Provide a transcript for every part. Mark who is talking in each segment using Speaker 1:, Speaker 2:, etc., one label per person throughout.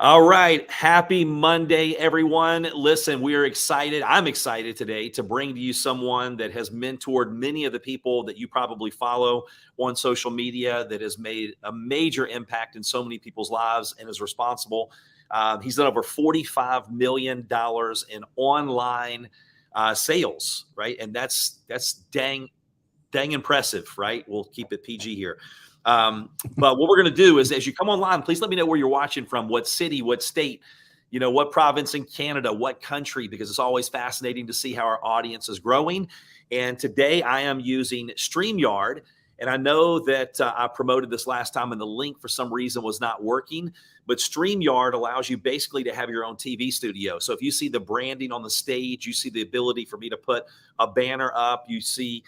Speaker 1: All right. Happy Monday, everyone. Listen, we are excited. I'm excited today to bring to you someone that has mentored many of the people that you probably follow on social media, that has made a major impact in so many people's lives and is responsible. He's done over $45 million in online sales, right? And that's dang impressive, right? We'll keep it PG here. But what we're going to do is, as you come online, please let me know where you're watching from, what city, what state, what province in Canada, what country, because it's always fascinating to see how our audience is growing. And today I am using StreamYard. And I know that I promoted this last time and the link for some reason was not working, but StreamYard allows you basically to have your own TV studio. So if you see the branding on the stage, you see the ability for me to put a banner up. You see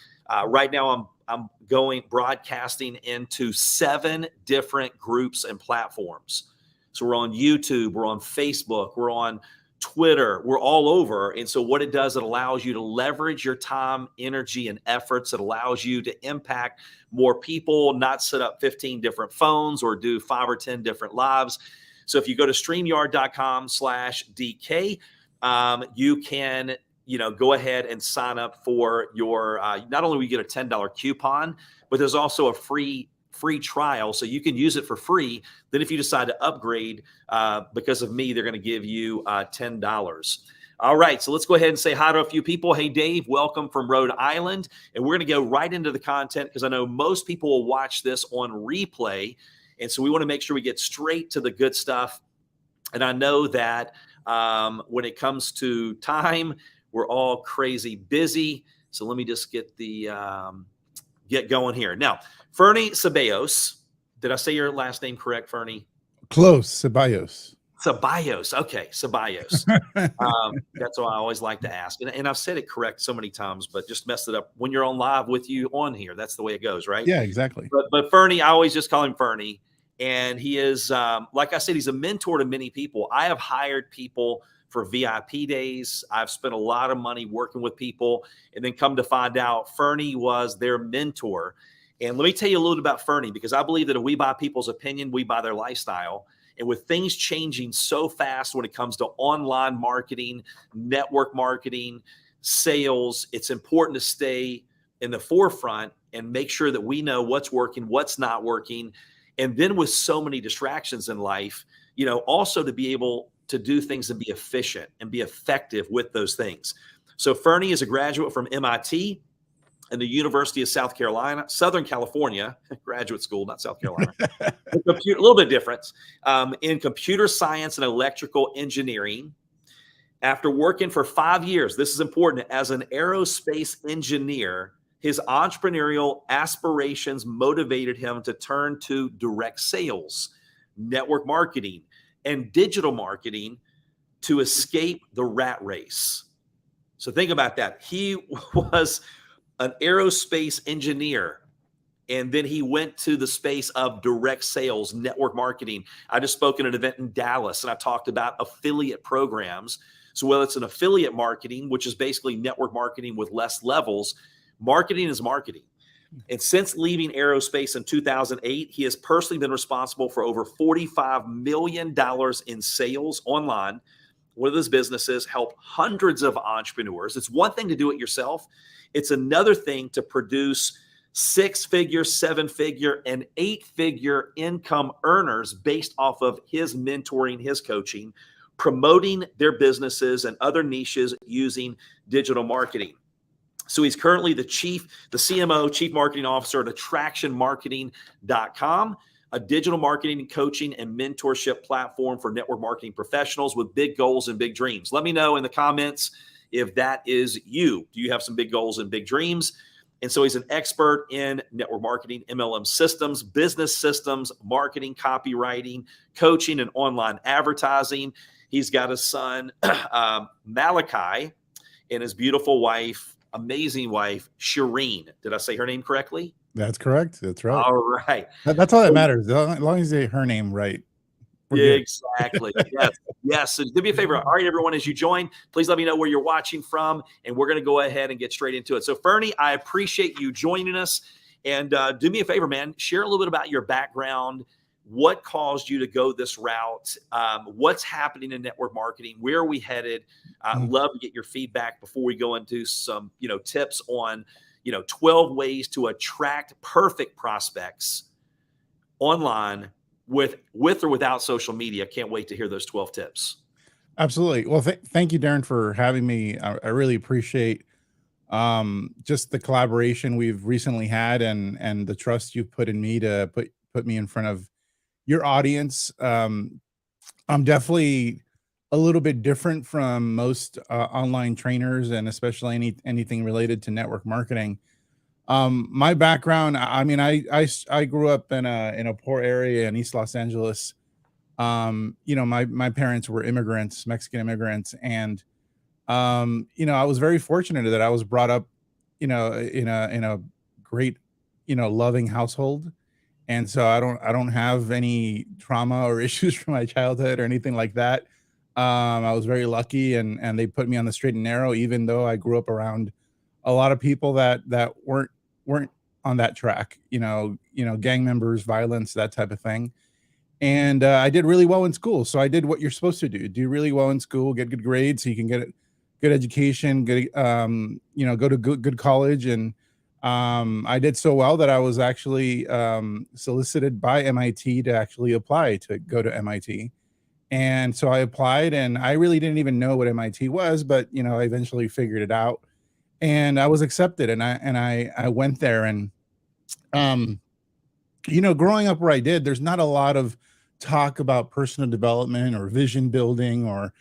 Speaker 1: right now I'm going broadcasting into 7 different groups and platforms. So we're on YouTube, we're on Facebook, we're on Twitter, we're all over. And so what it does, it allows you to leverage your time, energy, and efforts. It allows you to impact more people, not set up 15 different phones or do 5 or 10 different lives. So if you go to StreamYard.com/DK, you can go ahead and sign up for your, not only will you get a $10 coupon, but there's also a free trial. So you can use it for free. Then if you decide to upgrade, because of me, they're going to give you $10. All right. So let's go ahead and say hi to a few people. Hey, Dave, welcome from Rhode Island. And we're going to go right into the content because I know most people will watch this on replay. And so we want to make sure we get straight to the good stuff. And I know that when it comes to time, we're all crazy busy. So let me just get going here. Now, Fernie Ceballos. Did I say your last name correct, Fernie?
Speaker 2: Close, Ceballos.
Speaker 1: Ceballos. Okay, Ceballos. That's what I always like to ask. And I've said it correct so many times, but just messed it up when you're on live with you on here. That's the way it goes, right?
Speaker 2: Yeah, exactly.
Speaker 1: But Fernie, I always just call him Fernie. And he is, like I said, he's a mentor to many people. I have hired people for VIP days. I've spent a lot of money working with people, and then come to find out Fernie was their mentor. And let me tell you a little bit about Fernie, because I believe that if we buy people's opinion, we buy their lifestyle. And with things changing so fast when it comes to online marketing, network marketing, sales, it's important to stay in the forefront and make sure that we know what's working, what's not working. And then with so many distractions in life, also to be able to do things and be efficient and be effective with those things. So Fernie is a graduate from MIT and the University of Southern California, graduate school, not South Carolina. A little bit difference in computer science and electrical engineering. After working for 5 years, this is important, as an aerospace engineer, his entrepreneurial aspirations motivated him to turn to direct sales, network marketing, and digital marketing to escape the rat race. So think about that. He was an aerospace engineer, and then he went to the space of direct sales, network marketing. I just spoke at an event in Dallas, and I talked about affiliate programs. So whether it's an affiliate marketing, which is basically network marketing with less levels, marketing is marketing. And since leaving aerospace in 2008, he has personally been responsible for over $45 million in sales online. One of his businesses helped hundreds of entrepreneurs. It's one thing to do it yourself. It's another thing to produce 6-figure, 7-figure, and 8-figure income earners based off of his mentoring, his coaching, promoting their businesses and other niches using digital marketing. So he's currently the CMO, Chief Marketing Officer at AttractionMarketing.com, a digital marketing, coaching, and mentorship platform for network marketing professionals with big goals and big dreams. Let me know in the comments if that is you. Do you have some big goals and big dreams? And so he's an expert in network marketing, MLM systems, business systems, marketing, copywriting, coaching, and online advertising. He's got a son, Malachi, and his beautiful wife, amazing wife, Shireen. Did I say her name correctly?
Speaker 2: That's correct. That's right.
Speaker 1: All right.
Speaker 2: That's all that matters. As long as you say her name right.
Speaker 1: Exactly. Yes. So do me a favor. All right, everyone, as you join, please let me know where you're watching from, and we're going to go ahead and get straight into it. So Fernie, I appreciate you joining us, and do me a favor, man, share a little bit about your background, what caused you to go this route? What's happening in network marketing? Where are we headed?
Speaker 2: Mm.
Speaker 1: Love to get your feedback before we go into some, tips on, 12 ways to attract perfect prospects online with or without social media. Can't wait to hear those 12 tips.
Speaker 2: Absolutely. Well, thank you, Darren, for having me. I really appreciate just the collaboration we've recently had, and the trust you've put in me to put me in front of your audience. I'm definitely a little bit different from most online trainers, and especially anything related to network marketing. My background, I mean, I grew up in a poor area in East Los Angeles. My parents were immigrants, Mexican immigrants, and I was very fortunate that I was brought up, in a great, loving household. And so I don't have any trauma or issues from my childhood or anything like that. I was very lucky, and they put me on the straight and narrow, even though I grew up around a lot of people that weren't on that track, gang members, violence, that type of thing. And I did really well in school. So I did what you're supposed to do really well in school, get good grades so you can get a good education, go to good college. And I did so well that I was actually solicited by MIT to actually apply to go to MIT. And so I applied, and I really didn't even know what MIT was, but I eventually figured it out, and I was accepted, and I went there. And um growing up where I did, there's not a lot of talk about personal development or vision building or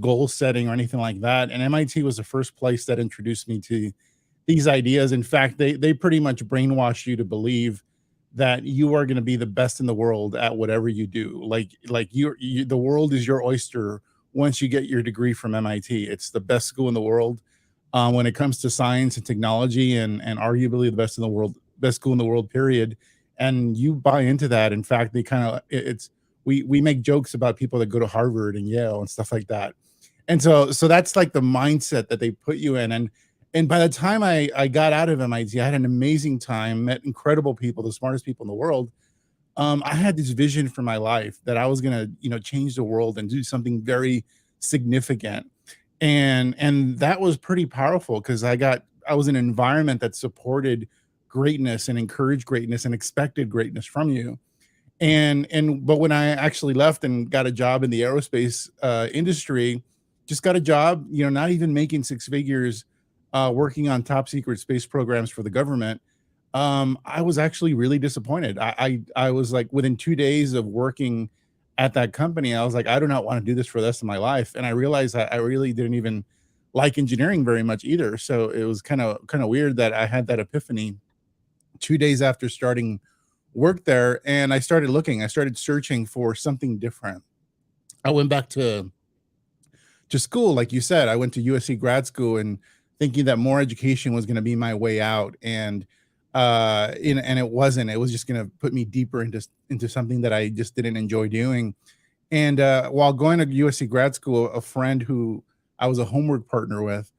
Speaker 2: goal setting or anything like that. And MIT was the first place that introduced me to these ideas. In fact, they pretty much brainwash you to believe that you are going to be the best in the world at whatever you do. Like the world is your oyster once you get your degree from MIT. It's the best school in the world when it comes to science and technology, and arguably the best in the world, best school in the world, period. And you buy into that. In fact, they kind of it's we make jokes about people that go to Harvard and Yale and stuff like that. And so that's like the mindset that they put you in. And by the time I got out of MIT, I had an amazing time, met incredible people, the smartest people in the world. I had this vision for my life that I was gonna, change the world and do something very significant. And that was pretty powerful because I was in an environment that supported greatness and encouraged greatness and expected greatness from you. But when I actually left and got a job in the aerospace industry, just got a job, not even making six figures, working on top secret space programs for the government. I was actually really disappointed. I was like, within 2 days of working at that company, I was like, I do not want to do this for the rest of my life. And I realized that I really didn't even like engineering very much either. So it was kind of weird that I had that epiphany 2 days after starting work there. And I started looking, I started searching for something different. I went back to school. Like you said, I went to USC grad school and thinking that more education was going to be my way out. And it wasn't. It was just going to put me deeper into something that I just didn't enjoy doing. And while going to USC grad school, a friend who I was a homework partner with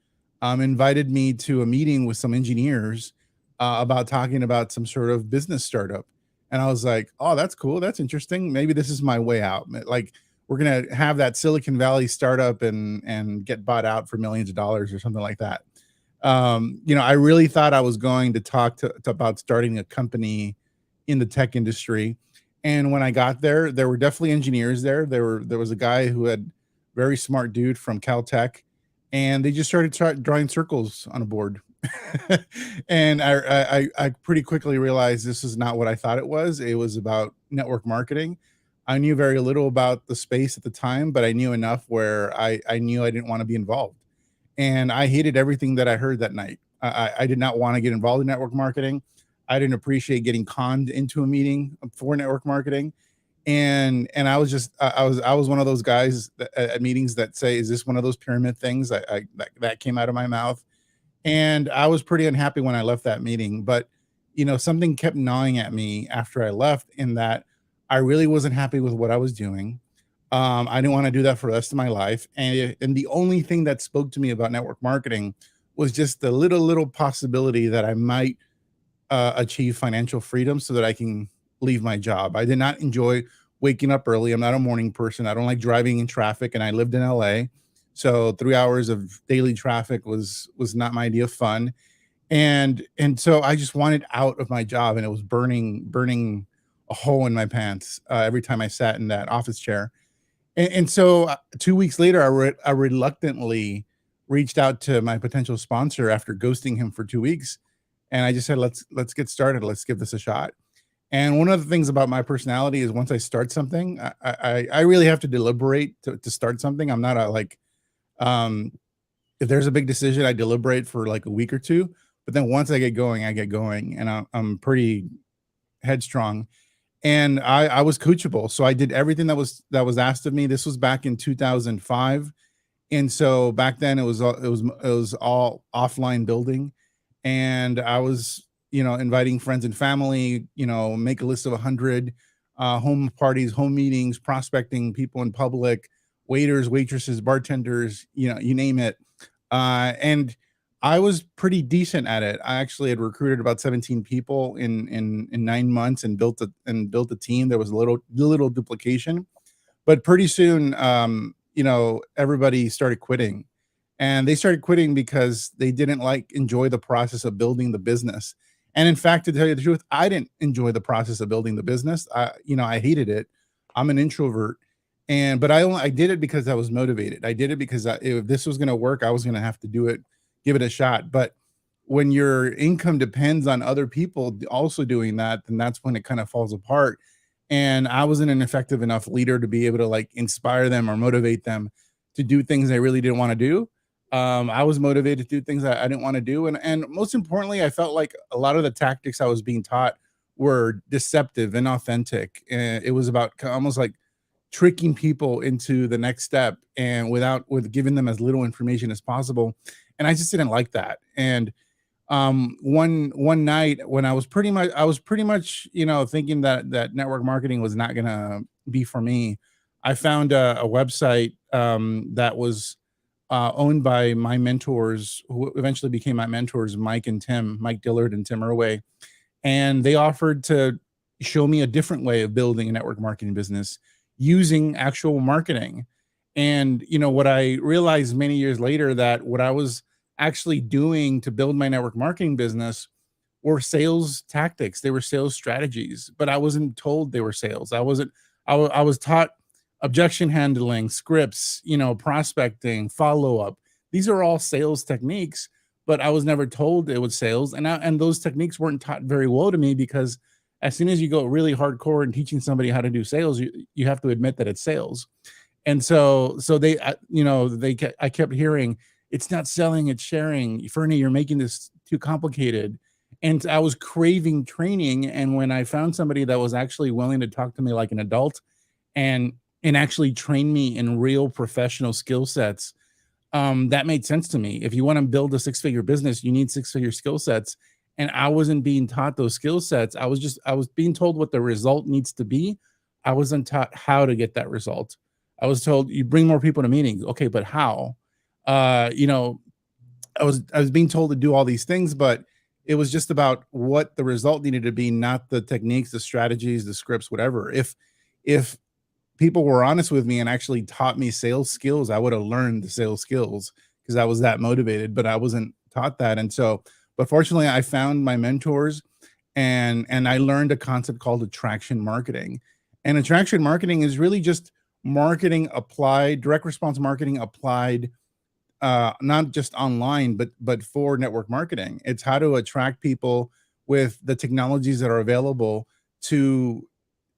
Speaker 2: invited me to a meeting with some engineers about talking about some sort of business startup. And I was like, oh, that's cool. That's interesting. Maybe this is my way out. Like, we're gonna have that Silicon Valley startup and get bought out for millions of dollars or something like that. I really thought I was going to talk to about starting a company in the tech industry. And when I got there, there were definitely engineers there. There was a guy who had very smart dude from Caltech, and they just started drawing circles on a board. And I pretty quickly realized this is not what I thought it was. It was about network marketing. I knew very little about the space at the time, but I knew enough where I knew I didn't want to be involved. And I hated everything that I heard that night. I did not want to get involved in network marketing. I didn't appreciate getting conned into a meeting for network marketing. And I was one of those guys at meetings that say, "Is this one of those pyramid things?" That came out of my mouth, and I was pretty unhappy when I left that meeting. But something kept gnawing at me after I left, in that I really wasn't happy with what I was doing. I didn't want to do that for the rest of my life. And the only thing that spoke to me about network marketing was just the little possibility that I might achieve financial freedom so that I can leave my job. I did not enjoy waking up early. I'm not a morning person. I don't like driving in traffic, and I lived in LA. So 3 hours of daily traffic was not my idea of fun. And so I just wanted out of my job, and it was burning a hole in my pants every time I sat in that office chair. And so 2 weeks later, I reluctantly reached out to my potential sponsor after ghosting him for 2 weeks, and I just said, let's get started. Let's give this a shot. And one of the things about my personality is once I start something, I really have to deliberate to start something. I'm not a like um, if there's a big decision, I deliberate for like a week or two. But then once I get going, and I'm pretty headstrong. And I was coachable, so I did everything that was asked of me. This was back in 2005, and so back then it was all offline building, and I was, inviting friends and family, make a list of 100 home parties, home meetings, prospecting people in public, waiters, waitresses, bartenders, you name it. And I was pretty decent at it. I actually had recruited about 17 people in 9 months and built a team. There was little duplication, but pretty soon, everybody started quitting, and they started quitting because they didn't enjoy the process of building the business. And in fact, to tell you the truth, I didn't enjoy the process of building the business. I hated it. I'm an introvert, but I did it because I was motivated. I did it because if this was going to work, I was going to have to do it, give it a shot. But when your income depends on other people also doing that, then that's when it kind of falls apart. And I wasn't an effective enough leader to be able to inspire them or motivate them to do things they really didn't want to do. I was motivated to do things I didn't want to do. And most importantly, I felt like a lot of the tactics I was being taught were deceptive and inauthentic. And it was about almost like tricking people into the next step, and with giving them as little information as possible. And I just didn't like that. And one night when I was pretty much thinking that network marketing was not gonna be for me, I found a website that was owned by my mentors, who eventually became my mentors, Mike Dillard and Tim Irway. And they offered to show me a different way of building a network marketing business using actual marketing. And what I realized many years later, that what I was actually doing to build my network marketing business were sales tactics. They were sales strategies, but I wasn't told they were sales. I wasn't. I was taught objection handling, scripts, prospecting, follow up. These are all sales techniques, but I was never told it was sales. And those techniques weren't taught very well to me, because as soon as you go really hardcore in teaching somebody how to do sales, you have to admit that it's sales. And so they, I kept hearing, it's not selling, it's sharing. Fernie, you're making this too complicated. And I was craving training. And when I found somebody that was actually willing to talk to me like an adult and actually train me in real professional skill sets, that made sense to me. If you want to build a six-figure business, you need six-figure skill sets. And I wasn't being taught those skill sets. I was being told what the result needs to be. I wasn't taught how to get that result. I was told, you bring more people to meetings. Okay, but how? Uh, you know, I was being told to do all these things, but it was just about what the result needed to be, not the techniques, the strategies, the scripts, whatever. If people were honest with me and actually taught me sales skills, I would have learned the sales skills, because I was that motivated, but I wasn't taught that. And so, but fortunately, I found my mentors, and I learned a concept called attraction marketing. And attraction marketing is really just marketing applied, direct response marketing applied, not just online, but for network marketing. It's how to attract people with the technologies that are available to,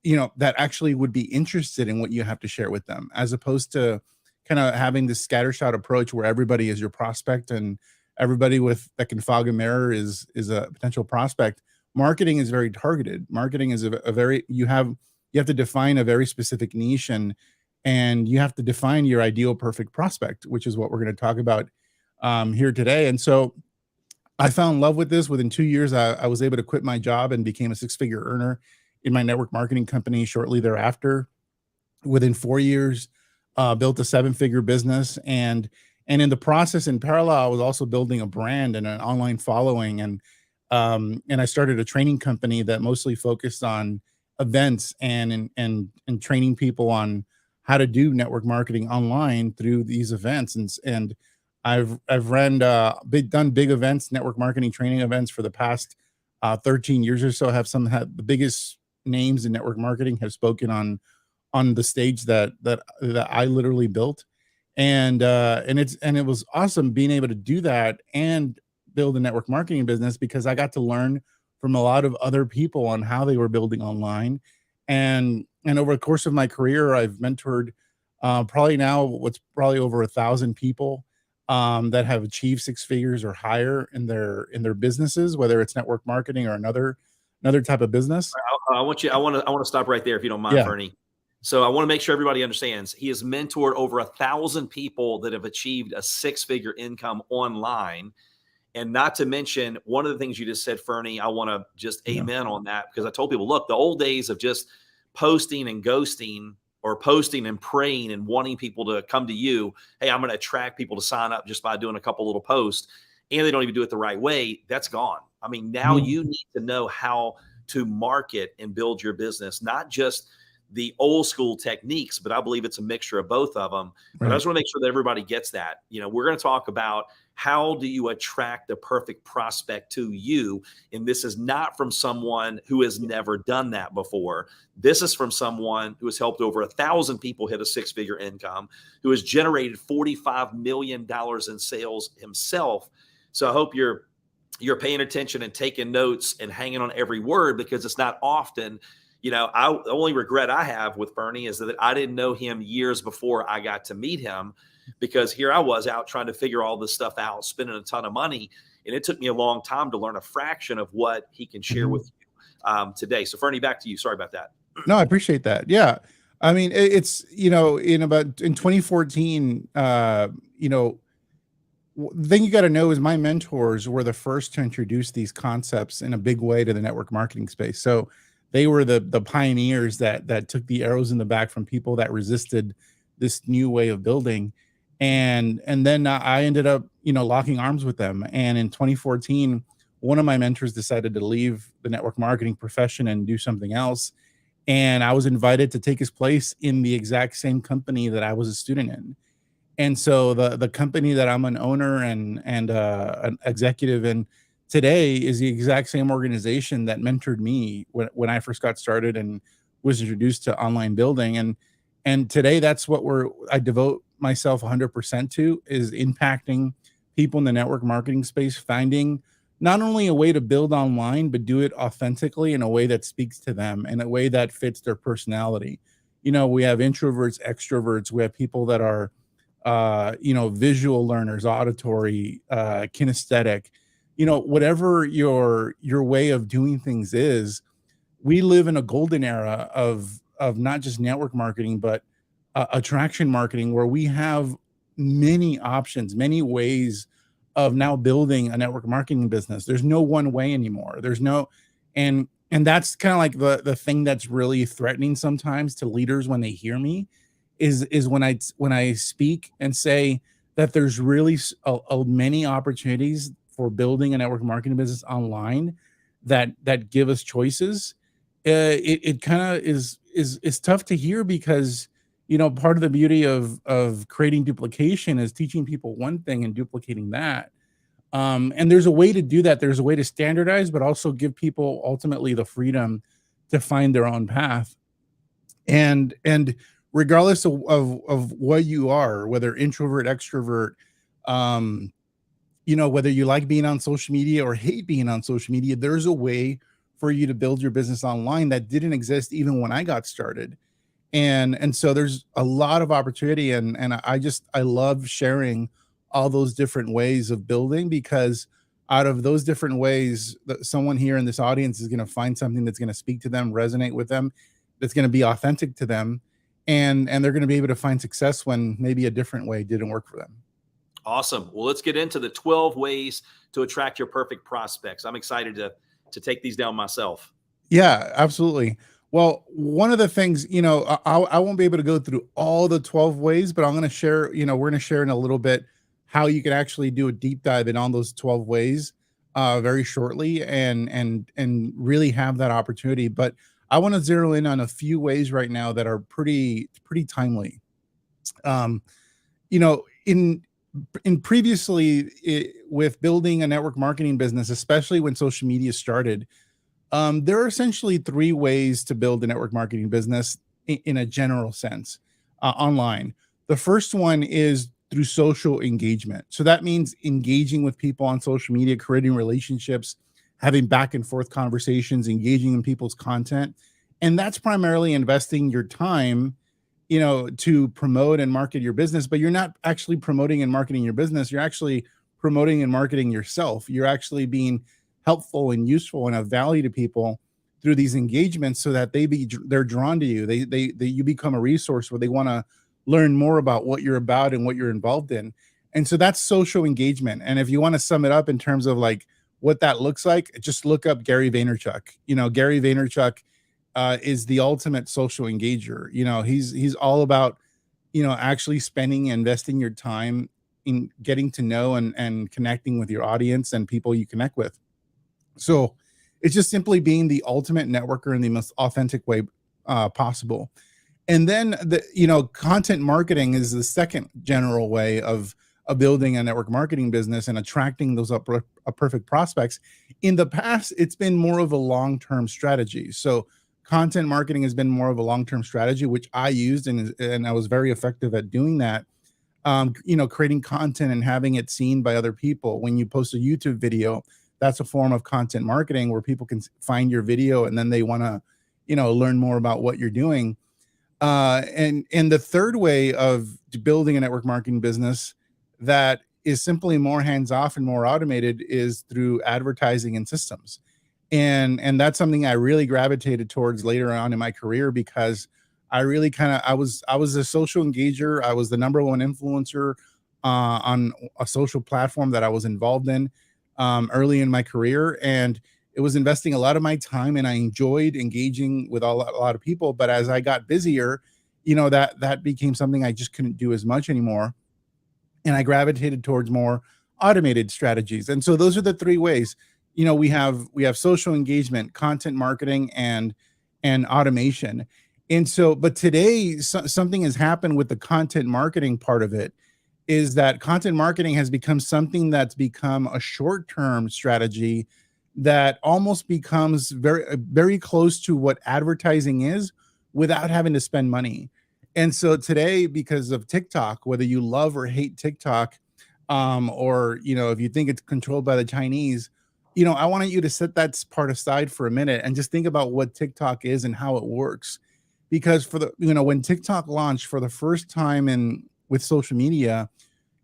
Speaker 2: that actually would be interested in what you have to share with them, as opposed to kind of having this scattershot approach where everybody is your prospect, and everybody that can fog a mirror is a potential prospect. Marketing is very targeted. Marketing is a very, you have to define a very specific niche, and you have to define your ideal perfect prospect, which is what we're going to talk about here today. And so I found love with this. Within 2 years, I was able to quit my job and became a six-figure earner in my network marketing company shortly thereafter. Within 4 years, built a seven-figure business. And in the process, in parallel, I was also building a brand and an online following. And I started a training company that mostly focused on events and training people on how to do network marketing online through these events. And I've ran done big events, network marketing training events for the past 13 years or so. Have some had the biggest names in network marketing have spoken on the stage that I literally built. And it was awesome being able to do that and build a network marketing business, because I got to learn from a lot of other people on how they were building online. And over the course of my career, I've mentored probably now what's probably over 1,000 people that have achieved six figures or higher in their businesses, whether it's network marketing or another type of business.
Speaker 1: I want to stop right there if you don't mind,
Speaker 2: Yeah.
Speaker 1: Fernie. So I want to make sure everybody understands he has mentored over 1,000 people that have achieved a six-figure income online. And not to mention, one of the things you just said, Fernie, I want to just
Speaker 2: Yeah.
Speaker 1: amen on that, because I told people, look, the old days of just posting and ghosting, or posting and praying and wanting people to come to you, hey, I'm going to attract people to sign up just by doing a couple little posts, and they don't even do it the right way, that's gone. I mean, now
Speaker 2: Mhm.
Speaker 1: you need to know how to market and build your business, not just the old school techniques, but I believe it's a mixture of both of them. But I
Speaker 2: Right.
Speaker 1: just want to make sure that everybody gets that. We're going to talk about how do you attract the perfect prospect to you. And this is not from someone who has never done that before. This is from someone who has helped over 1,000 people hit a six-figure income, who has generated $45 million in sales himself. So I hope you're paying attention and taking notes and hanging on every word, because it's not often. The only regret I have with Fernie is that I didn't know him years before I got to meet him, because here I was out trying to figure all this stuff out, spending a ton of money. And it took me a long time to learn a fraction of what he can share
Speaker 2: Mhm.
Speaker 1: with you today. So Fernie, back to you. Sorry about that.
Speaker 2: No, I appreciate that. Yeah. I mean, it's, in 2014, the thing you got to know is my mentors were the first to introduce these concepts in a big way to the network marketing space. So they were the pioneers that took the arrows in the back from people that resisted this new way of building. And then I ended up, locking arms with them. And in 2014, one of my mentors decided to leave the network marketing profession and do something else, and I was invited to take his place in the exact same company that I was a student in. And so the company that I'm an owner and an executive in today is the exact same organization that mentored me when I first got started and was introduced to online building. And today that's what I devote myself 100% to, is impacting people in the network marketing space, finding not only a way to build online, but do it authentically in a way that speaks to them, in a way that fits their personality. We have introverts, extroverts, we have people that are visual learners, auditory, kinesthetic, whatever your way of doing things is. We live in a golden era of not just network marketing, but attraction marketing, where we have many options, many ways of now building a network marketing business. There's no one way anymore. There's no, and that's kind of like the thing that's really threatening sometimes to leaders when they hear me, is when I speak and say that there's really many opportunities for building a network marketing business online that give us choices. It kind of is tough to hear, because part of the beauty of creating duplication is teaching people one thing and duplicating that. And there's a way to do that. There's a way to standardize, but also give people ultimately the freedom to find their own path. And regardless of what you are, whether introvert, extrovert, um whether you like being on social media or hate being on social media, there's a way for you to build your business online that didn't exist even when I got started. And so there's a lot of opportunity, and I love sharing all those different ways of building, because out of those different ways, someone here in this audience is going to find something that's going to speak to them, resonate with them, that's going to be authentic to them, and they're going to be able to find success when maybe a different way didn't work for them.
Speaker 1: Awesome. Well, let's get into the 12 ways to attract your perfect prospects. I'm excited to take these down myself.
Speaker 2: Yeah, absolutely. Well, one of the things, I won't be able to go through all the 12 ways, but I'm going to share, we're going to share in a little bit how you can actually do a deep dive in on those 12 ways very shortly, and really have that opportunity. But I want to zero in on a few ways right now that are pretty timely. Um, you know, in previously with building a network marketing business, especially when social media started, there are essentially three ways to build a network marketing business in a general sense online. The first one is through social engagement. So that means engaging with people on social media, creating relationships, having back and forth conversations, engaging in people's content. And that's primarily investing your time, to promote and market your business, but you're not actually promoting and marketing your business. You're actually promoting and marketing yourself. You're actually being helpful and useful and of value to people through these engagements so that they're drawn to you. They you become a resource where they want to learn more about what you're about and what you're involved in. And so that's social engagement. And if you want to sum it up in terms of like what that looks like, just look up Gary Vaynerchuk. Gary Vaynerchuk is the ultimate social engager. He's all about, actually spending, investing your time in getting to know and connecting with your audience and people you connect with. So it's just simply being the ultimate networker in the most authentic way possible. And then content marketing is the second general way of building a network marketing business and attracting those perfect prospects. In the past, it's been more of a long-term strategy. So content marketing has been more of a long-term strategy, which I used and I was very effective at doing that. Creating content and having it seen by other people. When you post a YouTube video, that's a form of content marketing where people can find your video and then they want to, learn more about what you're doing. And the third way of building a network marketing business that is simply more hands-off and more automated is through advertising and systems. And that's something I really gravitated towards later on in my career because I really I was a social engager. I was the number one influencer on a social platform that I was involved in early in my career, and it was investing a lot of my time, and I enjoyed engaging with a lot of people. But as I got busier, that became something I just couldn't do as much anymore, and I gravitated towards more automated strategies. And so those are the three ways. We have social engagement, content marketing, and automation. And so, but today something has happened with the content marketing part of it, is that content marketing has become something that's become a short-term strategy that almost becomes very close to what advertising is without having to spend money. And so today, because of TikTok, whether you love or hate TikTok, or if you think it's controlled by the Chinese, I wanted you to set that part aside for a minute and just think about what TikTok is and how it works. Because when TikTok launched for the first time with social media,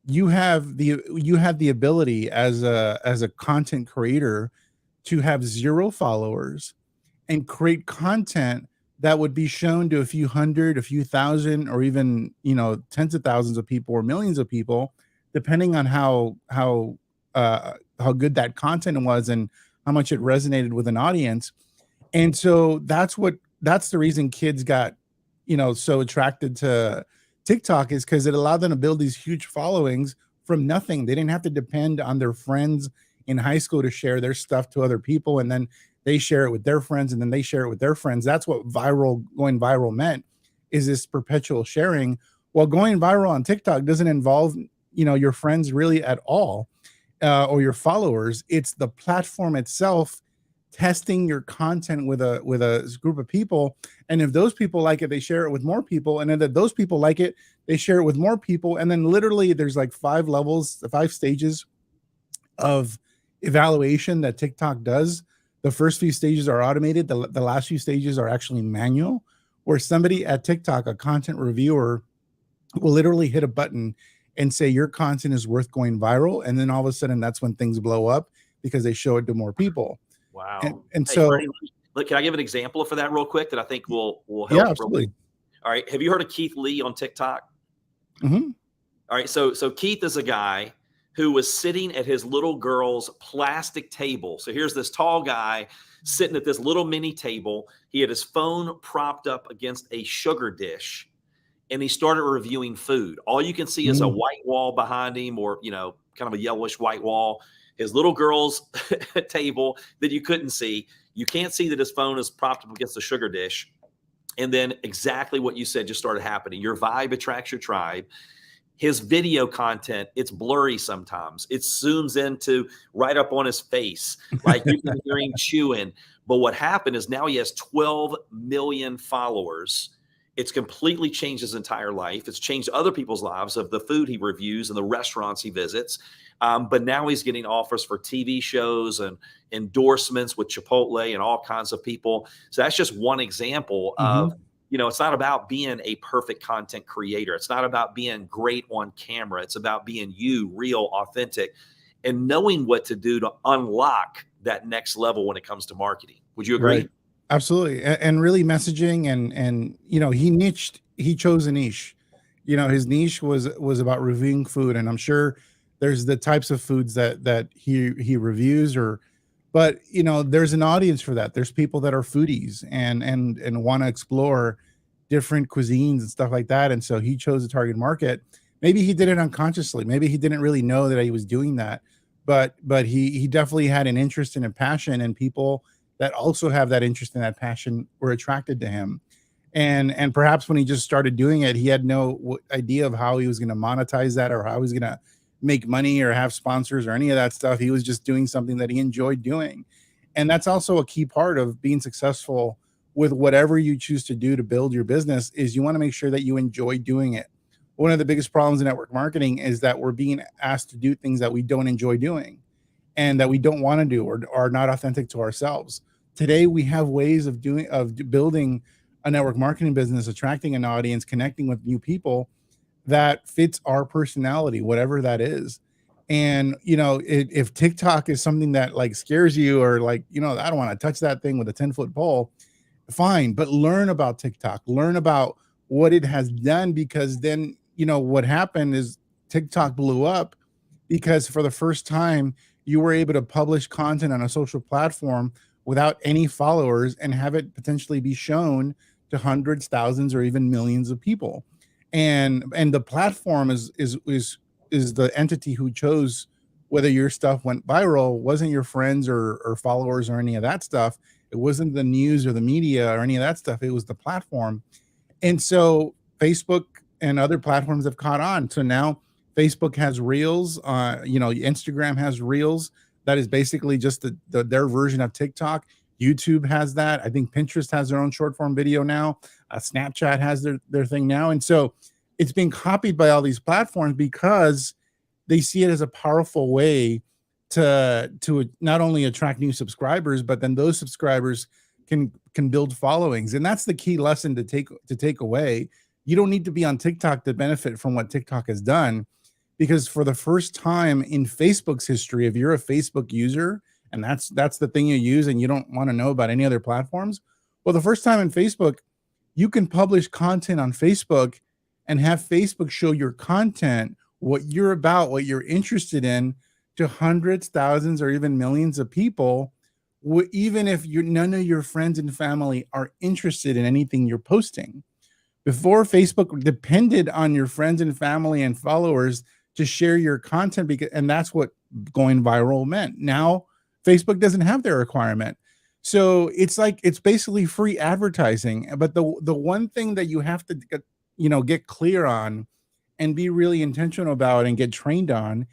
Speaker 2: you have the ability as a content creator to have 0 followers and create content that would be shown to a few hundred, a few thousand, or even tens of thousands of people or millions of people, depending on how good that content was and how much it resonated with an audience. And so that's the reason kids got so attracted to TikTok, is because it allowed them to build these huge followings from nothing. They didn't have to depend on their friends in high school to share their stuff to other people, and then they share it with their friends, and then they share it with their friends. That's what going viral meant, is this perpetual sharing. Well, going viral on TikTok doesn't involve your friends really at all, or your followers. It's the platform itself testing your content with a group of people, and if those people like it, they share it with more people, and then if those people like it, they share it with more people. And then literally there's like 5 levels, 5 stages of evaluation that TikTok does. The first few stages are automated. The last few stages are actually manual, where somebody at TikTok, a content reviewer, will literally hit a button and say your content is worth going viral, and then all of a sudden that's when things blow up because they show it to more people.
Speaker 1: Wow.
Speaker 2: And
Speaker 1: Hey,
Speaker 2: so,
Speaker 1: Bernie, look, can I give an example for that real quick that I think will help?
Speaker 2: yeah, absolutely.
Speaker 1: All right. Have you heard of Keith Lee on TikTok?
Speaker 2: Mm-hmm.
Speaker 1: All right. So Keith is a guy who was sitting at his little girl's plastic table. So here's this tall guy sitting at this little mini table. He had his phone propped up against a sugar dish, and he started reviewing food. All you can see is a white wall behind him, or kind of a yellowish white wall. his little girl's table that you couldn't see. You can't see that his phone is propped up against the sugar dish. And then exactly what you said just started happening. Your vibe attracts your tribe. His video content, it's blurry sometimes. It zooms into right up on his face, like you can hear him chewing. But what happened is now he has 12 million followers. It's completely changed his entire life. It's changed other people's lives of the food he reviews and the restaurants he visits. But now he's getting offers for TV shows and endorsements with Chipotle and all kinds of people. So that's just one example of, it's not about being a perfect content creator. It's not about being great on camera. It's about being you, real, authentic, and knowing what to do to unlock that next level when it comes to marketing. Would you agree?
Speaker 2: Right. Absolutely. And really messaging and he chose a niche. His niche was about reviewing food. And I'm sure there's the types of foods that he reviews but there's an audience for that. There's people that are foodies and want to explore different cuisines and stuff like that. And so he chose a target market. Maybe he did it unconsciously. Maybe he didn't really know that he was doing that, but he definitely had an interest and a passion, and people that also have that interest and that passion were attracted to him. And perhaps when he just started doing it, he had no idea of how he was going to monetize that or how he was going to make money or have sponsors or any of that stuff. He was just doing something that he enjoyed doing. And that's also a key part of being successful with whatever you choose to do to build your business, is you want to make sure that you enjoy doing it. One of the biggest problems in network marketing is that we're being asked to do things that we don't enjoy doing and that we don't want to do or are not authentic to ourselves. Today, we have ways of building a network marketing business, attracting an audience, connecting with new people that fits our personality, whatever that is. And, if TikTok is something that like scares you or like, I don't want to touch that thing with a 10-foot pole, fine, but learn about TikTok, learn about what it has done, because then, what happened is TikTok blew up because for the first time you were able to publish content on a social platform without any followers and have it potentially be shown to hundreds, thousands, or even millions of people. And the platform is the entity who chose whether your stuff went viral. Wasn't your friends or followers or any of that stuff. It wasn't the news or the media or any of that stuff. It was the platform. And so Facebook and other platforms have caught on. So now Facebook has Reels, Instagram has Reels. That is basically just their version of TikTok. YouTube has that. I think Pinterest has their own short form video now. Snapchat has their thing now. And so it's being copied by all these platforms because they see it as a powerful way to not only attract new subscribers, but then those subscribers can build followings. And that's the key lesson to take away. You don't need to be on TikTok to benefit from what TikTok has done, because for the first time in Facebook's history, if you're a Facebook user and that's the thing you use and you don't want to know about any other platforms, well, the first time in Facebook, you can publish content on Facebook and have Facebook show your content, what you're about, what you're interested in, to hundreds, thousands, or even millions of people, even if none of your friends and family are interested in anything you're posting. Before, Facebook depended on your friends and family and followers to share your content, and that's what going viral meant. Now, Facebook doesn't have their requirement. So it's basically free advertising. But the one thing that you have to get clear on and be really intentional about and get trained on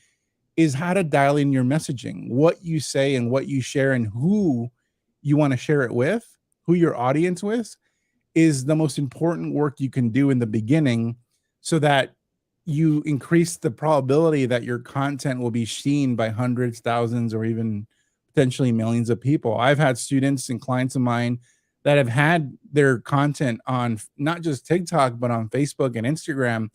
Speaker 2: is how to dial in your messaging, what you say and what you share and who you want to share it with, who your audience with, is the most important work you can do in the beginning, so that you increase the probability that your content will be seen by hundreds, thousands, or even potentially millions of people. I've had students and clients of mine that have had their content on not just TikTok, but on Facebook and Instagram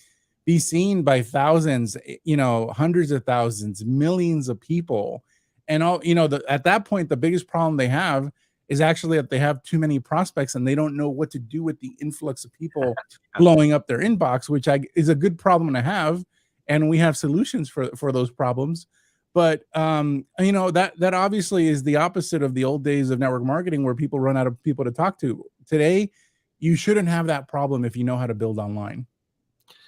Speaker 2: be seen by thousands, hundreds of thousands, millions of people. And at that point, the biggest problem they have is actually that they have too many prospects and they don't know what to do with the influx of people blowing up their inbox, which is a good problem to have. And we have solutions for those problems. But, that obviously is the opposite of the old days of network marketing, where people run out of people to talk to. Today, you shouldn't have that problem if you know how to build online.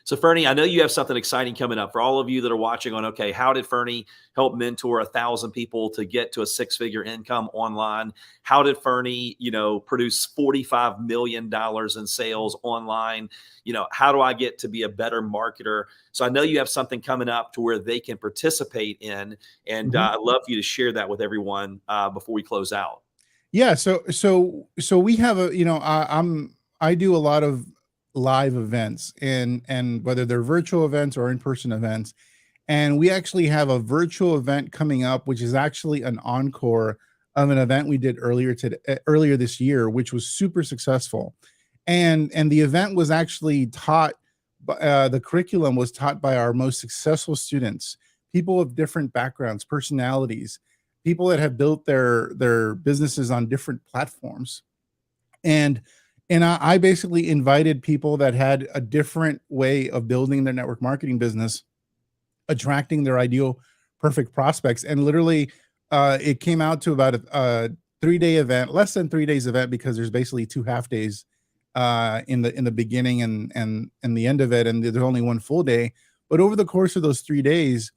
Speaker 1: So, Fernie, I know you have something exciting coming up for all of you that are watching on, okay, how did Fernie help mentor 1,000 people to get to a six-figure income online? How did Fernie, produce $45 million in sales online? How do I get to be a better marketer? So I know you have something coming up to where they can participate in, and
Speaker 2: Mhm.
Speaker 1: I'd love for you to share that with everyone before we close out.
Speaker 2: Yeah, so we have I do a lot of live events, and whether they're virtual events or in-person events, and we actually have a virtual event coming up, which is actually an encore of an event we did earlier this year, which was super successful. And the event was actually taught the curriculum was taught by our most successful students, people of different backgrounds, personalities, people that have built their businesses on different platforms. And and I basically invited people that had a different way of building their network marketing business, attracting their ideal perfect prospects. And literally, it came out to about a 3 day event, less than 3 days event, because there's basically two half days in the beginning and the end of it, and there's only one full day. But over the course of those 3 days,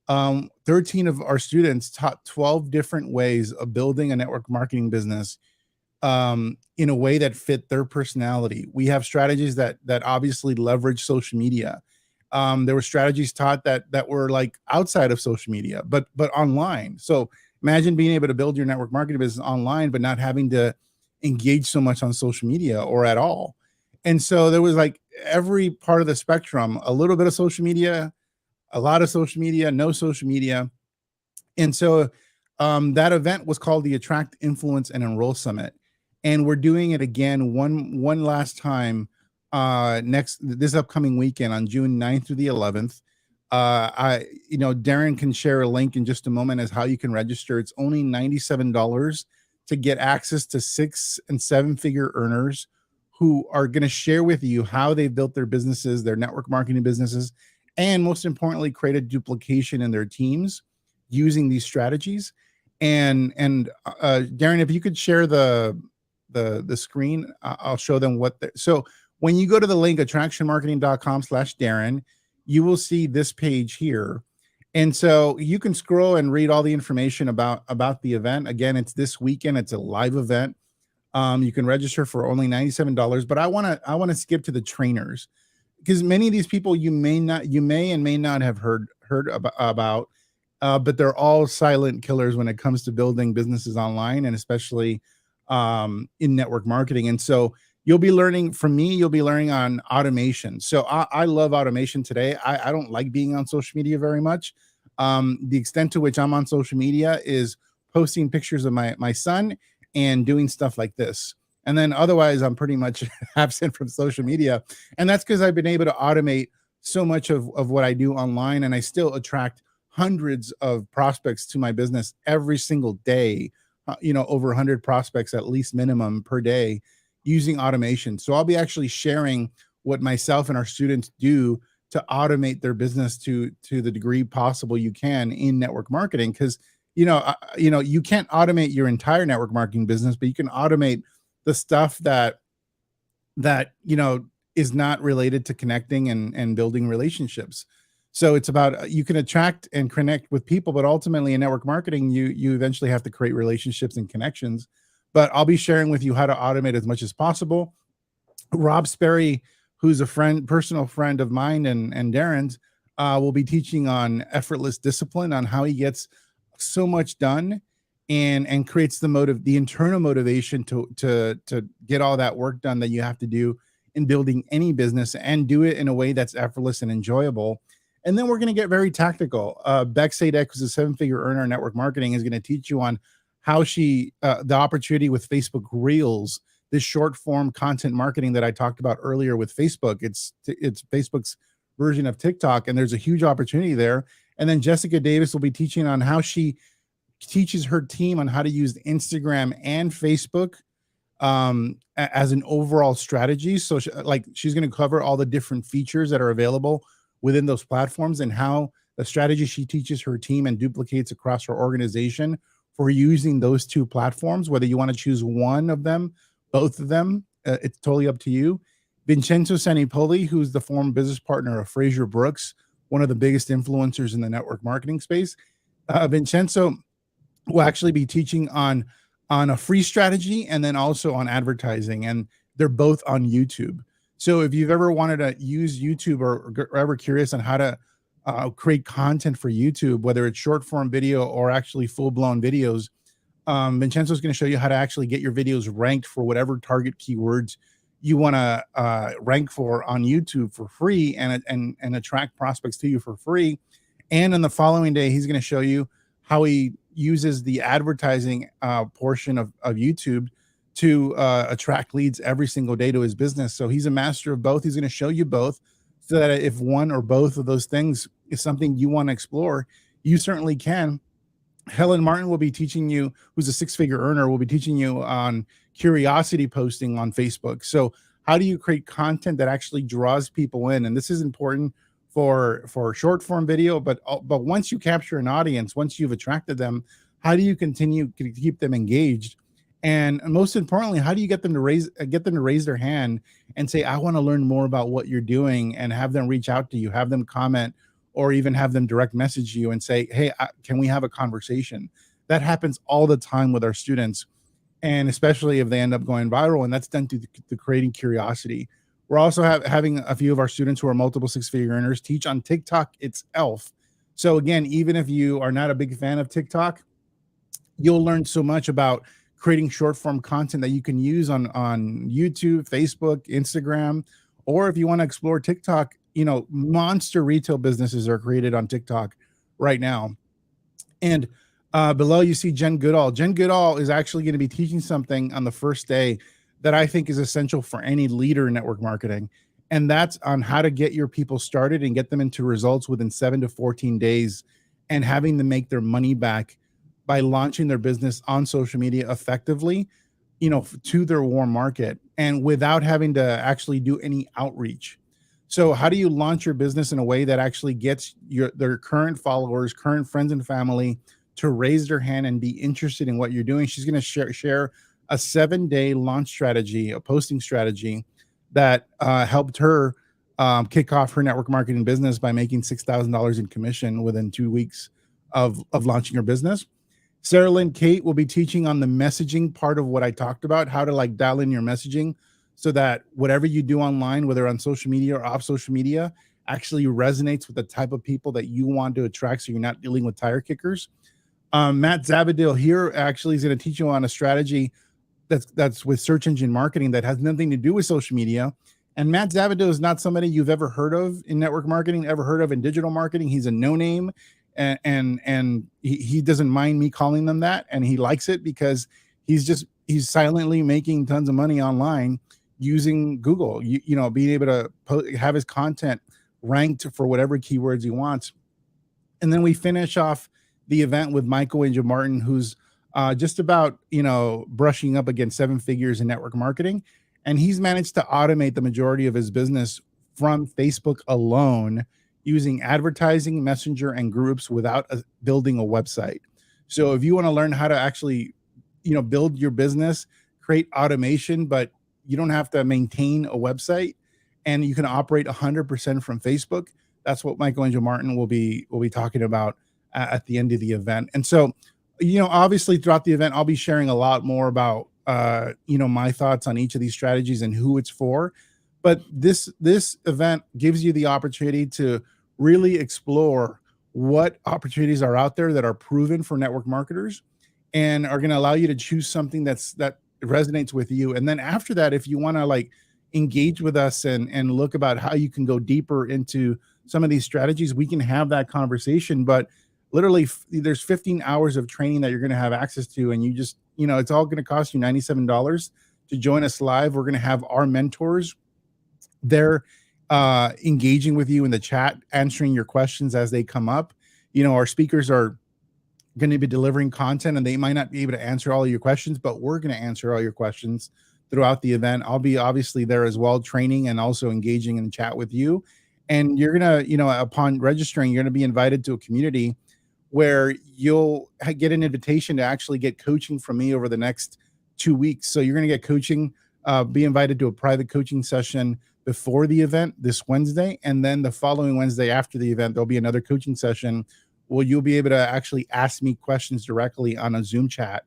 Speaker 2: 13 of our students taught 12 different ways of building a network marketing business, in a way that fit their personality. We have strategies that obviously leverage social media. There were strategies taught that were like outside of social media, but online. So imagine being able to build your network marketing business online, but not having to engage so much on social media or at all. And so there was like every part of the spectrum: a little bit of social media, a lot of social media, no social media. And so that event was called the Attract, Influence, and Enroll Summit, and we're doing it again one last time next this upcoming weekend on June 9th through the 11th. Darren can share a link in just a moment as how you can register. It's only $97 to get access to 6 and 7 figure earners who are going to share with you how they've built their businesses, their network marketing businesses, and most importantly, create a duplication in their teams using these strategies. And Darren, if you could share the screen, I'll show them so when you go to the link attractionmarketing.com/Darren, you will see this page here. And so you can scroll and read all the information about the event. Again, it's this weekend. It's a live event. You can register for only $97, but I want to skip to the trainers, because many of these people you may and may not have heard about, but they're all silent killers when it comes to building businesses online, and especially in network marketing. And so you'll be learning from me. You'll be learning on automation. So I love automation today. I don't like being on social media very much. The extent to which I'm on social media is posting pictures of my son and doing stuff like this. And then otherwise, I'm pretty much absent from social media. And that's because I've been able to automate so much of what I do online, and I still attract hundreds of prospects to my business every single day. Over 100 prospects at least minimum per day using automation. So I'll be actually sharing what myself and our students do to automate their business to the degree possible you can in network marketing. Because you can't automate your entire network marketing business, but you can automate the stuff that is not related to connecting and building relationships. So it's about, you can attract and connect with people, but ultimately in network marketing, you eventually have to create relationships and connections. But I'll be sharing with you how to automate as much as possible. Rob Sperry, who's a personal friend of mine and Darren's, will be teaching on effortless discipline, on how he gets so much done and creates the internal motivation to get all that work done that you have to do in building any business, and do it in a way that's effortless and enjoyable. And then we're going to get very tactical. Beck Sadek, who's a 7-figure earner in network marketing, is going to teach you on how the opportunity with Facebook Reels, this short form content marketing that I talked about earlier with Facebook. It's Facebook's version of TikTok, and there's a huge opportunity there. And then Jessica Davis will be teaching on how she teaches her team on how to use Instagram and Facebook as an overall strategy. So she's going to cover all the different features that are available within those platforms, and how the strategy she teaches her team and duplicates across her organization for using those two platforms, whether you want to choose one of them, both of them, it's totally up to you. Vincenzo Sanipoli, who's the former business partner of Fraser Brooks, one of the biggest influencers in the network marketing space. Vincenzo will actually be teaching on a free strategy and then also on advertising, and they're both on YouTube. So if you've ever wanted to use YouTube or ever curious on how to create content for YouTube, whether it's short form video or actually full blown videos, Vincenzo is going to show you how to actually get your videos ranked for whatever target keywords you want to rank for on YouTube for free, and attract prospects to you for free. And in the following day, he's going to show you how he uses the advertising portion of YouTube to attract leads every single day to his business. So he's a master of both. He's going to show you both, so that if one or both of those things is something you want to explore, you certainly can. Helen Martin will be teaching you, who's a six-figure earner, will be teaching you on curiosity posting on Facebook. So how do you create content that actually draws people in? And this is important for short form video, but once you capture an audience, once you've attracted them, how do you continue to keep them engaged? And most importantly, how do you get them to raise their hand and say, I want to learn more about what you're doing, and have them reach out to you, have them comment, or even have them direct message you and say, hey, can we have a conversation? That happens all the time with our students. And especially if they end up going viral, and that's done to creating curiosity. We're also having a few of our students who are multiple six-figure earners teach on TikTok itself. So again, even if you are not a big fan of TikTok, you'll learn so much about creating short form content that you can use on YouTube, Facebook, Instagram, or if you want to explore TikTok, monster retail businesses are created on TikTok right now. And below you see Jen Goodall. Jen Goodall is actually going to be teaching something on the first day that I think is essential for any leader in network marketing. And that's on how to get your people started and get them into results within 7 to 14 days, and having them make their money back by launching their business on social media effectively, to their warm market, and without having to actually do any outreach. So how do you launch your business in a way that actually gets their current followers, current friends and family to raise their hand and be interested in what you're doing? She's going to share a 7-day launch strategy, a posting strategy that helped her kick off her network marketing business by making $6,000 in commission within 2 weeks of launching her business. Sarah Lynn Kate will be teaching on the messaging part of what I talked about, how to dial in your messaging so that whatever you do online, whether on social media or off social media, actually resonates with the type of people that you want to attract, so you're not dealing with tire kickers. Matt Zabadil here actually is going to teach you on a strategy that's with search engine marketing that has nothing to do with social media. And Matt Zabadil is not somebody you've ever heard of in network marketing, ever heard of in digital marketing. He's a no-name, and he doesn't mind me calling them that, and he likes it because he's silently making tons of money online using Google, being able to have his content ranked for whatever keywords he wants. And then we finish off the event with Michael Angel Martin, who's just about, brushing up against 7 figures in network marketing. And he's managed to automate the majority of his business from Facebook alone, using advertising, messenger, and groups without building a website. So if you want to learn how to actually, build your business, create automation, but you don't have to maintain a website, and you can operate 100% from Facebook, that's what Michael Angel Martin will be talking about at the end of the event. And so, obviously throughout the event, I'll be sharing a lot more about, my thoughts on each of these strategies and who it's for. But this event gives you the opportunity to really explore what opportunities are out there that are proven for network marketers, and are going to allow you to choose something that resonates with you. And then after that, if you want to engage with us and look about how you can go deeper into some of these strategies, we can have that conversation. But literally there's 15 hours of training that you're going to have access to, and you just, it's all going to cost you $97 to join us live. We're going to have our mentors there engaging with you in the chat, answering your questions as they come up. Our speakers are going to be delivering content, and they might not be able to answer all of your questions, but we're going to answer all your questions throughout the event. I'll be obviously there as well, training and also engaging in the chat with you. And you're going to, upon registering, you're going to be invited to a community where you'll get an invitation to actually get coaching from me over the next 2 weeks. So you're going to get coaching, be invited to a private coaching session before the event this Wednesday. And then the following Wednesday after the event, there'll be another coaching session where you'll be able to actually ask me questions directly on a Zoom chat,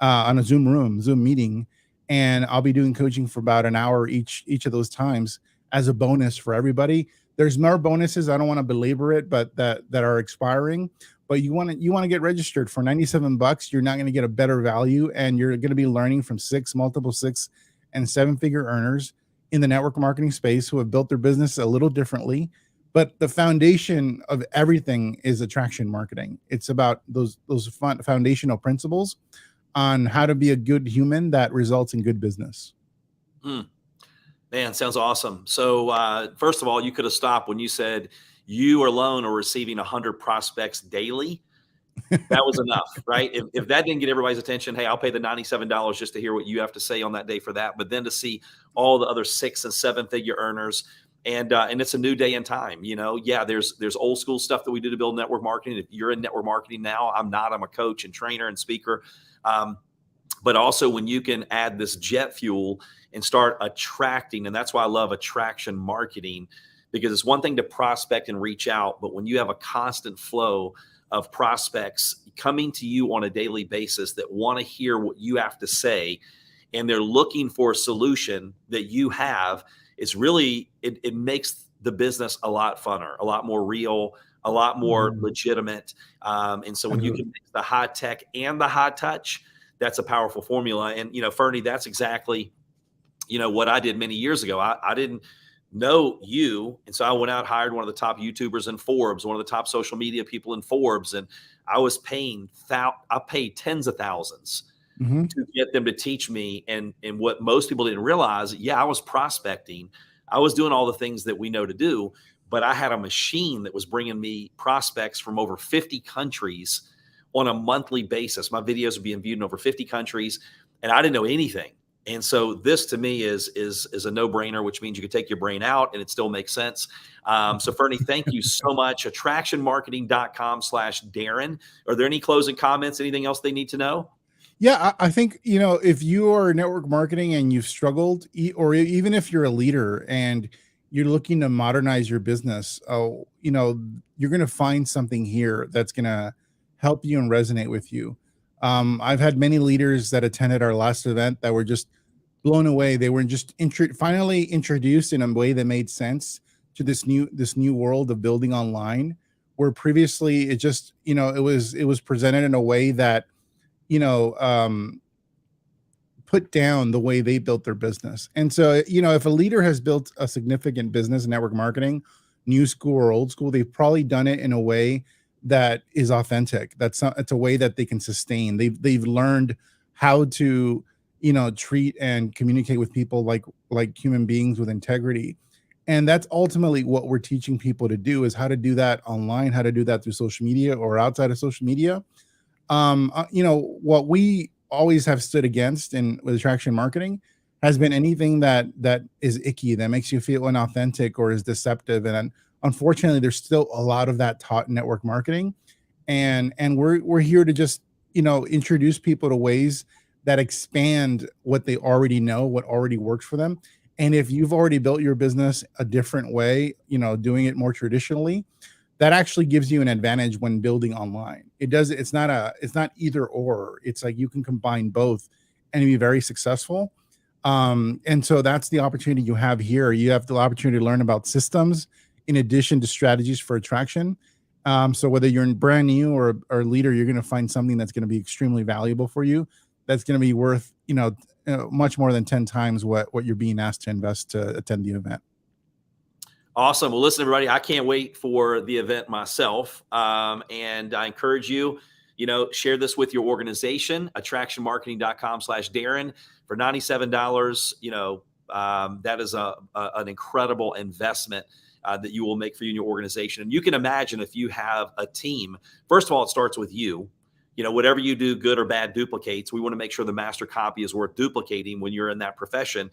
Speaker 2: on a Zoom meeting. And I'll be doing coaching for about an hour each of those times as a bonus for everybody. There's more bonuses. I don't want to belabor it, but that are expiring. But you want to get registered for $97. You're not going to get a better value, and you're going to be learning from multiple 6 and 7 figure earners in the network marketing space who have built their business a little differently. But the foundation of everything is attraction marketing. It's about those foundational principles on how to be a good human that results in good business.
Speaker 1: Man, sounds awesome. So first of all, you could have stopped when you said you alone are receiving 100 prospects daily. That was enough, right? If that didn't get everybody's attention, hey, I'll pay the $97 just to hear what you have to say on that day for that. But then to see all the other 6 and 7 figure earners, and it's a new day and time. Yeah, there's old school stuff that we do to build network marketing. If you're in network marketing now, I'm not. I'm a coach and trainer and speaker. But also when you can add this jet fuel and start attracting, and that's why I love attraction marketing, because it's one thing to prospect and reach out, but when you have a constant flow of prospects coming to you on a daily basis that want to hear what you have to say, and they're looking for a solution that you have, it's really, it makes the business a lot funner, a lot more real, a lot more legitimate. And so when you can mix the high tech and the high touch, that's a powerful formula. And, Fernie, that's exactly, what I did many years ago. I didn't know you. And so I went out, hired one of the top YouTubers in Forbes, one of the top social media people in Forbes. And I was paying, I paid tens of thousands to get them to teach me. And what most people didn't realize, I was prospecting. I was doing all the things that we know to do, but I had a machine that was bringing me prospects from over 50 countries on a monthly basis. My videos were being viewed in over 50 countries, and I didn't know anything. And so this to me is a no-brainer, which means you can take your brain out and it still makes sense. So Fernie, thank you so much. Attractionmarketing.com/Darren. Are there any closing comments? Anything else they need to know?
Speaker 2: Yeah, I think, if you are network marketing and you've struggled, or even if you're a leader and you're looking to modernize your business, you're going to find something here that's going to help you and resonate with you. I've had many leaders that attended our last event that were just blown away. They were just finally introduced in a way that made sense to this new world of building online, where previously it just, it was presented in a way that, put down the way they built their business. And so, if a leader has built a significant business in network marketing, new school or old school, they've probably done it in a way that is authentic. It's a way that they can sustain. They've learned how to, treat and communicate with people like human beings with integrity. And that's ultimately what we're teaching people to do, is how to do that online, how to do that through social media or outside of social media. What we always have stood against with attraction marketing has been anything that is icky, that makes you feel inauthentic or is deceptive. And unfortunately, there's still a lot of that taught in network marketing. And we're here to just, introduce people to ways that expand what they already know, what already works for them. And if you've already built your business a different way, doing it more traditionally, that actually gives you an advantage when building online. It's not either or. It's like you can combine both and be very successful. And so that's the opportunity you have here. You have the opportunity to learn about systems in addition to strategies for attraction. So whether you're brand new or a leader, you're going to find something that's going to be extremely valuable for you. That's going to be worth, much more than 10 times what you're being asked to invest to attend the event.
Speaker 1: Awesome. Well, listen, everybody, I can't wait for the event myself. And I encourage you, share this with your organization, attractionmarketing.com/Darren for $97. That is an incredible investment that you will make for you and your organization. And you can imagine if you have a team, first of all, it starts with you. Whatever you do, good or bad, duplicates. We want to make sure the master copy is worth duplicating when you're in that profession.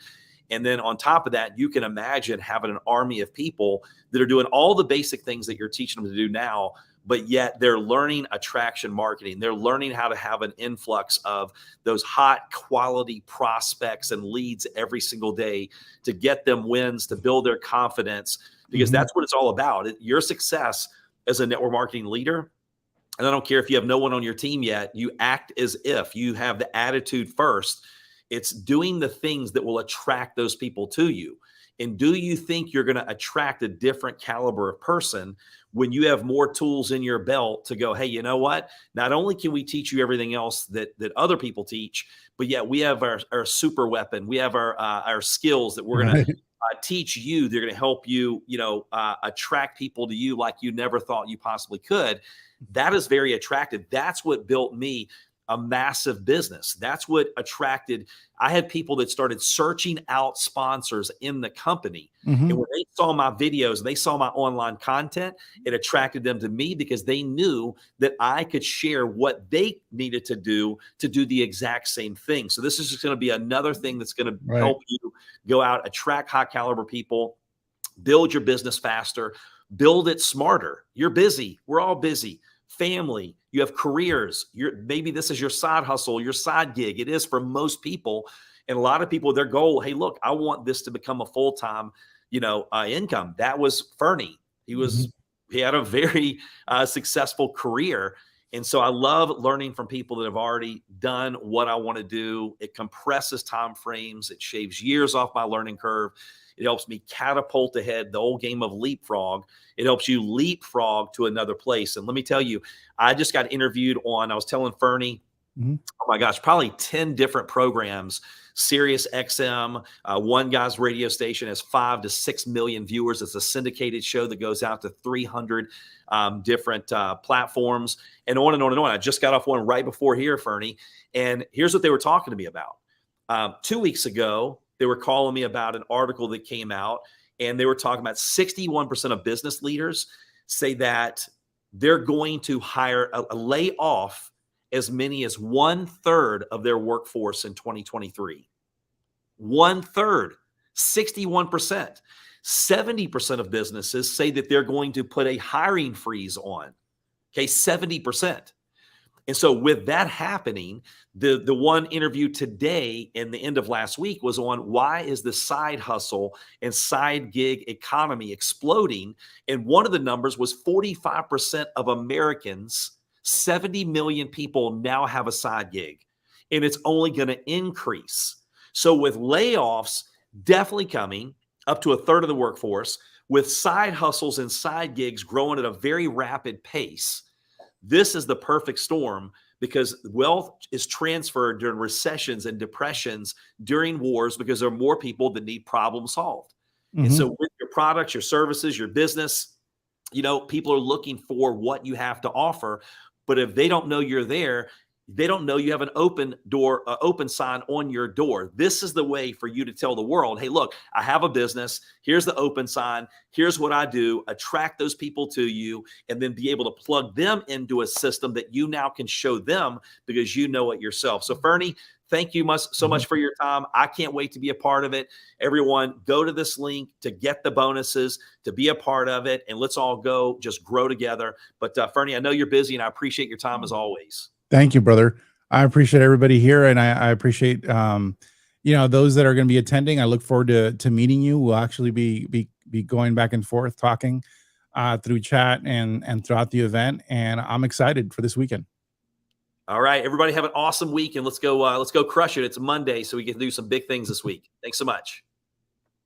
Speaker 1: And then on top of that, you can imagine having an army of people that are doing all the basic things that you're teaching them to do now, but yet they're learning attraction marketing. They're learning how to have an influx of those hot quality prospects and leads every single day to get them wins, to build their confidence, because that's what it's all about. Your success as a network marketing leader, and I don't care if you have no one on your team yet, you act as if you have the attitude first. It's doing the things that will attract those people to you. And do you think you're going to attract a different caliber of person when you have more tools in your belt to go, hey, you know what? Not only can we teach you everything else that other people teach, but yet we have our super weapon. We have our skills that we're going to teach you. They're going to help you, attract people to you like you never thought you possibly could. That is very attractive. That's what built me a massive business. That's what attracted. I had people that started searching out sponsors in the company. And when they saw my videos, they saw my online content, it attracted them to me because they knew that I could share what they needed to do the exact same thing. So this is just going to be another thing that's going to help you go out, attract high caliber people, build your business faster, build it smarter. You're busy. We're all busy. Family, you have careers. Maybe this is your side hustle, your side gig. It is for most people. And a lot of people, their goal, hey, look, I want this to become a full-time, income. That was Fernie. He had a very successful career. And so I love learning from people that have already done what I want to do. It compresses time frames. It shaves years off my learning curve. It helps me catapult ahead, the old game of leapfrog. It helps you leapfrog to another place. And let me tell you, I just got interviewed on, I was telling Fernie, oh my gosh, probably 10 different programs. Sirius XM, one guy's radio station has 5 to 6 million viewers. It's a syndicated show that goes out to 300 different platforms, and on and on and on. I just got off one right before here, Fernie, and here's what they were talking to me about. 2 weeks ago, they were calling me about an article that came out, and they were talking about 61% of business leaders say that they're going to lay off as many as 1/3 of their workforce in 2023. 1/3, 61%. 70% of businesses say that they're going to put a hiring freeze on. Okay, 70%. And so with that happening, the one interview today and the end of last week was on why is the side hustle and side gig economy exploding? And one of the numbers was 45% of Americans, 70 million people now have a side gig, and it's only going to increase. So with layoffs definitely coming up to 1/3 of the workforce, with side hustles and side gigs growing at a very rapid pace, this is the perfect storm because wealth is transferred during recessions and depressions, during wars, because there are more people that need problem solved. And so with your products, your services, your business, people are looking for what you have to offer. But if they don't know you're there, they don't know you have an open door, open sign on your door. This is the way for you to tell the world, hey, look, I have a business. Here's the open sign. Here's what I do. Attract those people to you, and then be able to plug them into a system that you now can show them because you know it yourself. So Fernie, thank you so much for your time. I can't wait to be a part of it. Everyone, go to this link to get the bonuses, to be a part of it, and let's all go just grow together. But Fernie, I know you're busy, and I appreciate your time as always.
Speaker 2: Thank you, brother. I appreciate everybody here, and I appreciate those that are going to be attending. I look forward to meeting you. We'll actually be going back and forth, talking through chat and throughout the event, and I'm excited for this weekend.
Speaker 1: All right, everybody have an awesome week, and let's go crush it. It's Monday, so we can do some big things this week. Thanks so much.